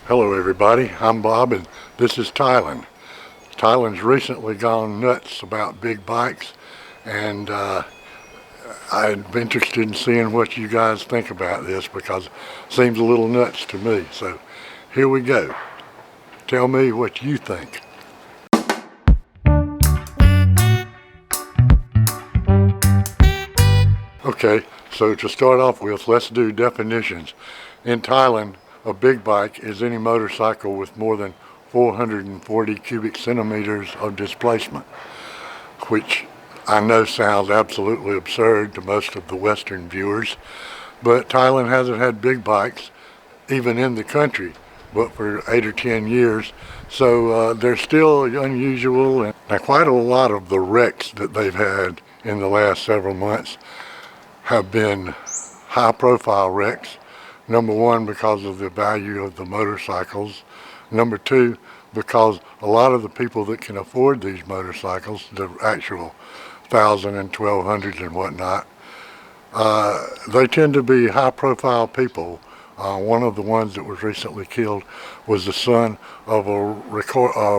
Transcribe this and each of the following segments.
Hello everybody, I'm Bob and this is Thailand. Thailand's recently gone nuts about big bikes, and I'm interested in seeing what you guys think about this because it seems a little nuts to me. So here we go. Tell me what you think. Okay, so to start off with, let's do definitions. In Thailand, a big bike is any motorcycle with more than 440 cubic centimeters of displacement, which I know sounds absolutely absurd to most of the Western viewers, but Thailand hasn't had big bikes even in the country but for 8 or 10 years, so they're still unusual. And now, quite a lot of the wrecks that they've had in the last several months have been high-profile wrecks. Number one, because of the value of the motorcycles. Number two, because a lot of the people that can afford these motorcycles, the actual 1,000 and 1,200s and whatnot, they tend to be high-profile people. One of the ones that was recently killed was the son of a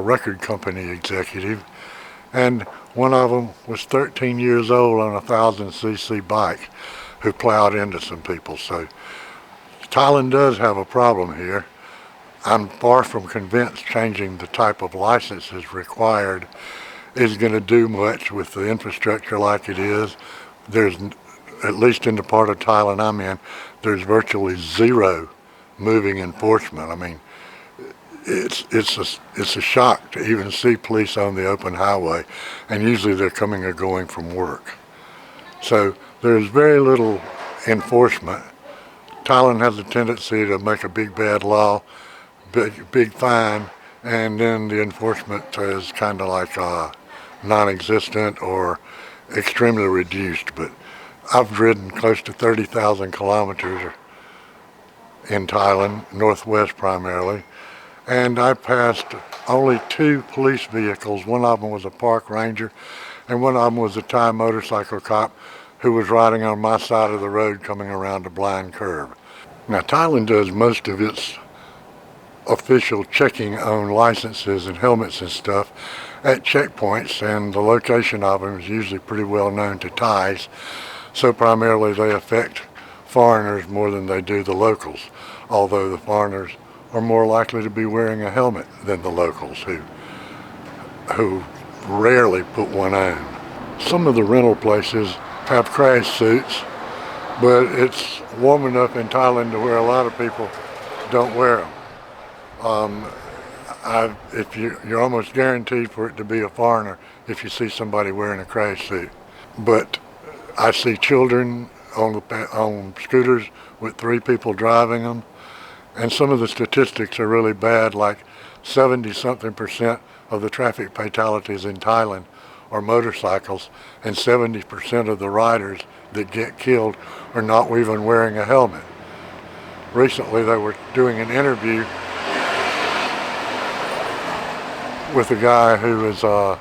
record company executive, and one of them was 13 years old on a 1,000cc bike who plowed into some people. So Thailand does have a problem here. I'm far from convinced changing the type of licenses required is going to do much with the infrastructure like it is. There's, at least in the part of Thailand I'm in, there's virtually zero moving enforcement. I mean, it's a shock to even see police on the open highway, and usually they're coming or going from work. So there's very little enforcement. Thailand has a tendency to make a big bad law, big fine, and then the enforcement is kind of like non-existent or extremely reduced. But I've ridden close to 30,000 kilometers in Thailand, northwest primarily, and I passed only 2 police vehicles. One of them was a park ranger, and one of them was a Thai motorcycle cop who was riding on my side of the road coming around a blind curve. Now, Thailand does most of its official checking on licenses and helmets and stuff at checkpoints, and the location of them is usually pretty well known to Thais, so primarily they affect foreigners more than they do the locals, although the foreigners are more likely to be wearing a helmet than the locals who rarely put one on. Some of the rental places have crash suits, but it's warm enough in Thailand to where a lot of people don't wear them. You're almost guaranteed for it to be a foreigner if you see somebody wearing a crash suit. But I see children on scooters with 3 people driving them, and some of the statistics are really bad, like 70-something% of the traffic fatalities in Thailand are motorcycles, and 70% of the riders that get killed are not even wearing a helmet. Recently they were doing an interview with a guy who has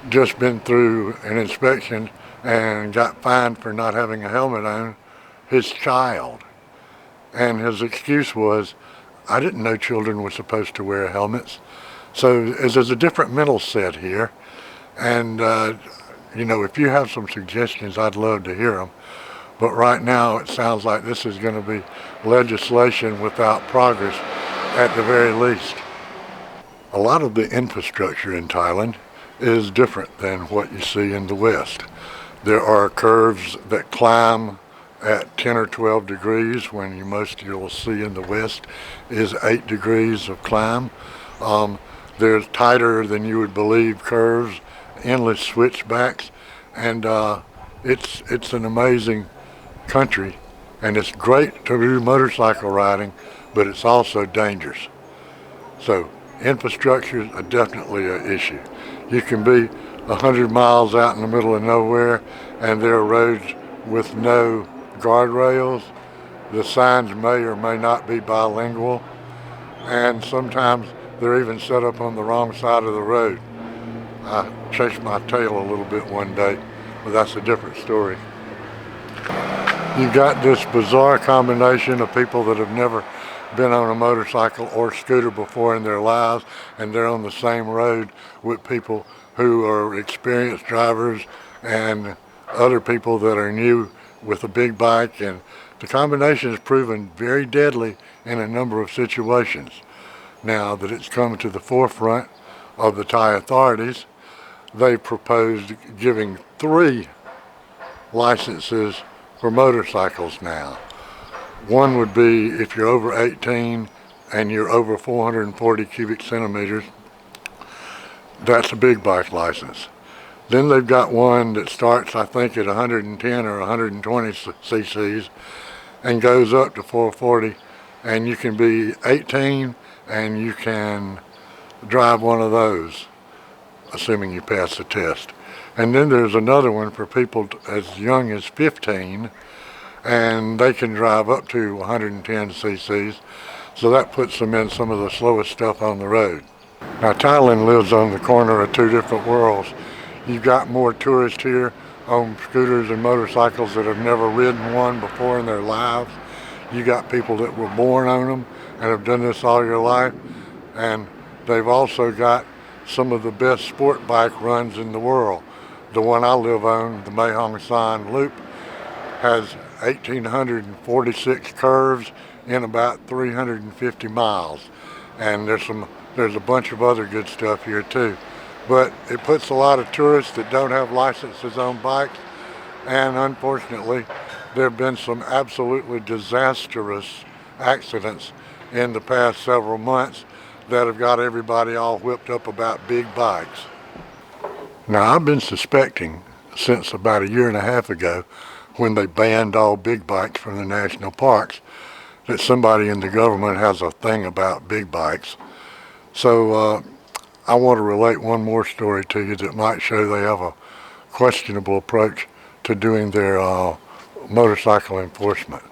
just been through an inspection and got fined for not having a helmet on his child. And his excuse was, I didn't know children were supposed to wear helmets. So there's a different mental set here. And, if you have some suggestions, I'd love to hear them. But right now, it sounds like this is going to be legislation without progress at the very least. A lot of the infrastructure in Thailand is different than what you see in the West. There are curves that climb at 10 or 12 degrees when most you'll see in the West is 8 degrees of climb. There's tighter than you would believe curves, endless switchbacks, and it's an amazing country, and it's great to do motorcycle riding, but it's also dangerous. So infrastructure is definitely an issue. You can be 100 miles out in the middle of nowhere, and there are roads with no guardrails. The signs may or may not be bilingual, and sometimes they're even set up on the wrong side of the road. I chased my tail a little bit one day, but that's a different story. You've got this bizarre combination of people that have never been on a motorcycle or scooter before in their lives, and they're on the same road with people who are experienced drivers and other people that are new with a big bike, and the combination has proven very deadly in a number of situations. Now that it's come to the forefront of the Thai authorities, they proposed giving 3 licenses for motorcycles now. One would be if you're over 18 and you're over 440 cubic centimeters, that's a big bike license. Then they've got one that starts, I think, at 110 or 120 cc's and goes up to 440, and you can be 18 and you can drive one of those, assuming you pass the test. And then there's another one for people as young as 15, and they can drive up to 110 cc's, so that puts them in some of the slowest stuff on the road. Now, Thailand lives on the corner of 2 different worlds. You've got more tourists here on scooters and motorcycles that have never ridden one before in their lives. You got people that were born on them and have done this all your life, and they've also got some of the best sport bike runs in the world. The one I live on, the Mae Hong Son Loop, has 1,846 curves in about 350 miles, and there's a bunch of other good stuff here too. But it puts a lot of tourists that don't have licenses on bikes, and unfortunately there have been some absolutely disastrous accidents in the past several months that have got everybody all whipped up about big bikes. Now, I've been suspecting since about 1.5 years ago, when they banned all big bikes from the national parks, that somebody in the government has a thing about big bikes. So I want to relate one more story to you that might show they have a questionable approach to doing their motorcycle enforcement.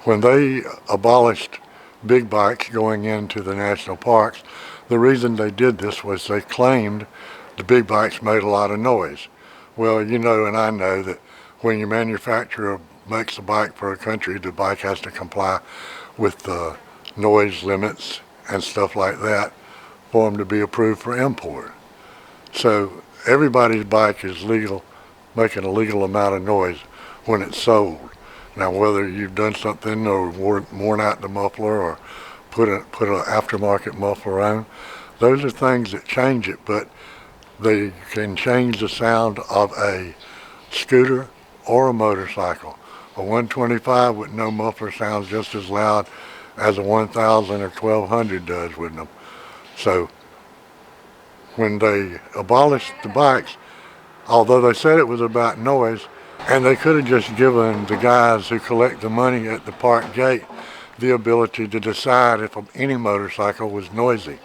When they abolished big bikes going into the national parks, the reason they did this was they claimed the big bikes made a lot of noise. Well, you know, and I know that when your manufacturer makes a bike for a country, the bike has to comply with the noise limits and stuff like that for them to be approved for import. So everybody's bike is legal, making a legal amount of noise when it's sold. Now, whether you've done something or worn out the muffler or put an aftermarket muffler on, those are things that change it, but they can change the sound of a scooter or a motorcycle. A 125 with no muffler sounds just as loud as a 1000 or 1200 does with them. So when they abolished the bikes, although they said it was about noise, and they could have just given the guys who collect the money at the park gate the ability to decide if any motorcycle was noisy,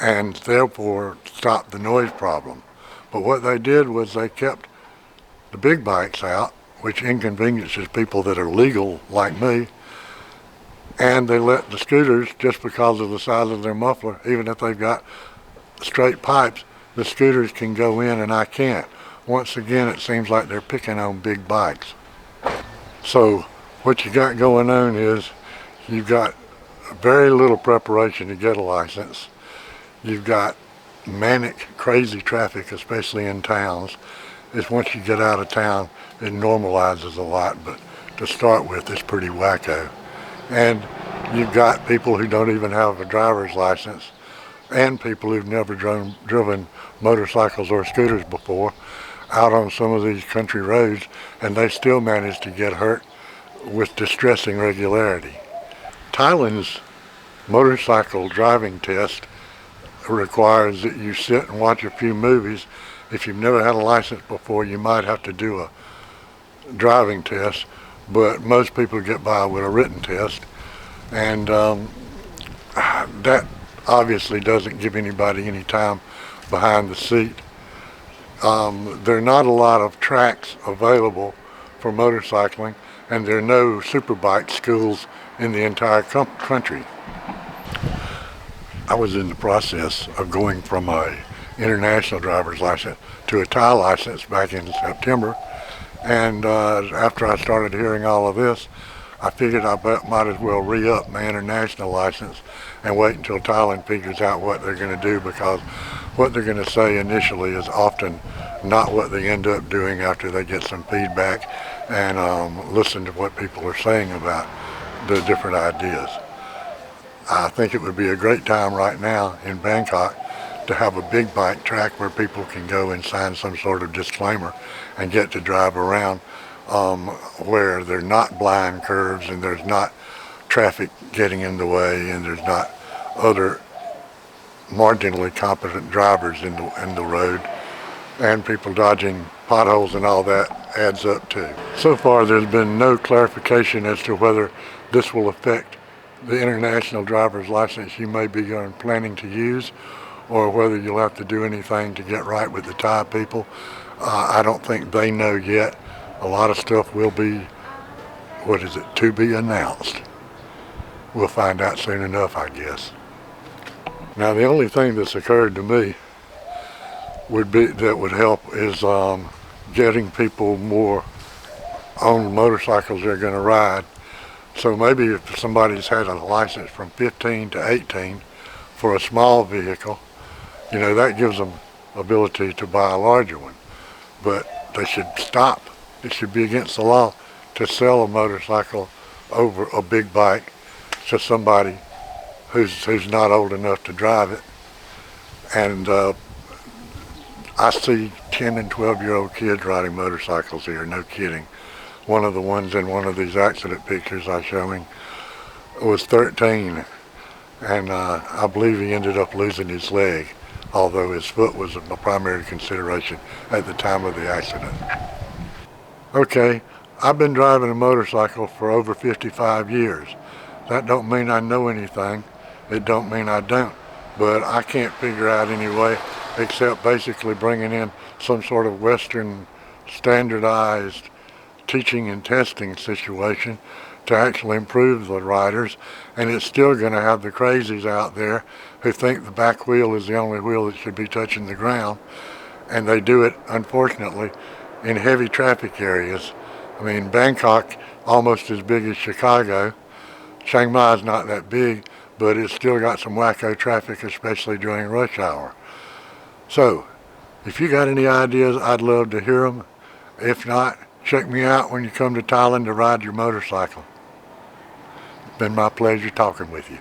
and therefore stop the noise problem. But what they did was they kept the big bikes out, which inconveniences people that are legal like me, and they let the scooters, just because of the size of their muffler, even if they've got straight pipes, the scooters can go in and I can't. Once again, it seems like they're picking on big bikes. So what you got going on is you've got very little preparation to get a license. You've got manic, crazy traffic, especially in towns. It's once you get out of town, it normalizes a lot, but to start with, it's pretty wacko. And you've got people who don't even have a driver's license, and people who've never driven motorcycles or scooters before out on some of these country roads, and they still manage to get hurt with distressing regularity. Thailand's motorcycle driving test requires that you sit and watch a few movies. If you've never had a license before, you might have to do a driving test, but most people get by with a written test, and that obviously doesn't give anybody any time behind the seat. There are not a lot of tracks available for motorcycling, and there are no superbike schools in the entire country. I was in the process of going from a international driver's license to a Thai license back in September, and after I started hearing all of this, I figured might as well re-up my international license and wait until Thailand figures out what they're going to do, because what they're going to say initially is often not what they end up doing after they get some feedback and listen to what people are saying about the different ideas. I think it would be a great time right now in Bangkok to have a big bike track where people can go and sign some sort of disclaimer and get to drive around, where there's not blind curves and there's not traffic getting in the way and there's not other marginally competent drivers in the road, and people dodging potholes and all that adds up too. So far there's been no clarification as to whether this will affect the international driver's license you may be planning to use, or whether you'll have to do anything to get right with the Thai people. I don't think they know yet. A lot of stuff will be, to be announced. We'll find out soon enough, I guess. Now the only thing that's occurred to me that would help is getting people more on motorcycles they're going to ride. So maybe if somebody's had a license from 15 to 18 for a small vehicle, that gives them ability to buy a larger one. But they should stop. It should be against the law to sell a motorcycle over a big bike to somebody who's not old enough to drive it. And I see 10 and 12-year-old kids riding motorcycles here, no kidding. One of the ones in one of these accident pictures I'm showing was 13, and I believe he ended up losing his leg, although his foot was a primary consideration at the time of the accident. Okay, I've been driving a motorcycle for over 55 years. That don't mean I know anything. It don't mean I don't. But I can't figure out any way except basically bringing in some sort of Western standardized teaching and testing situation to actually improve the riders. And it's still going to have the crazies out there who think the back wheel is the only wheel that should be touching the ground, and they do it, unfortunately, in heavy traffic areas. I mean, Bangkok almost as big as Chicago. Chiang Mai is not that big, but it's still got some wacko traffic, especially during rush hour. So, if you got any ideas, I'd love to hear them. If not, check me out when you come to Thailand to ride your motorcycle. It's been my pleasure talking with you.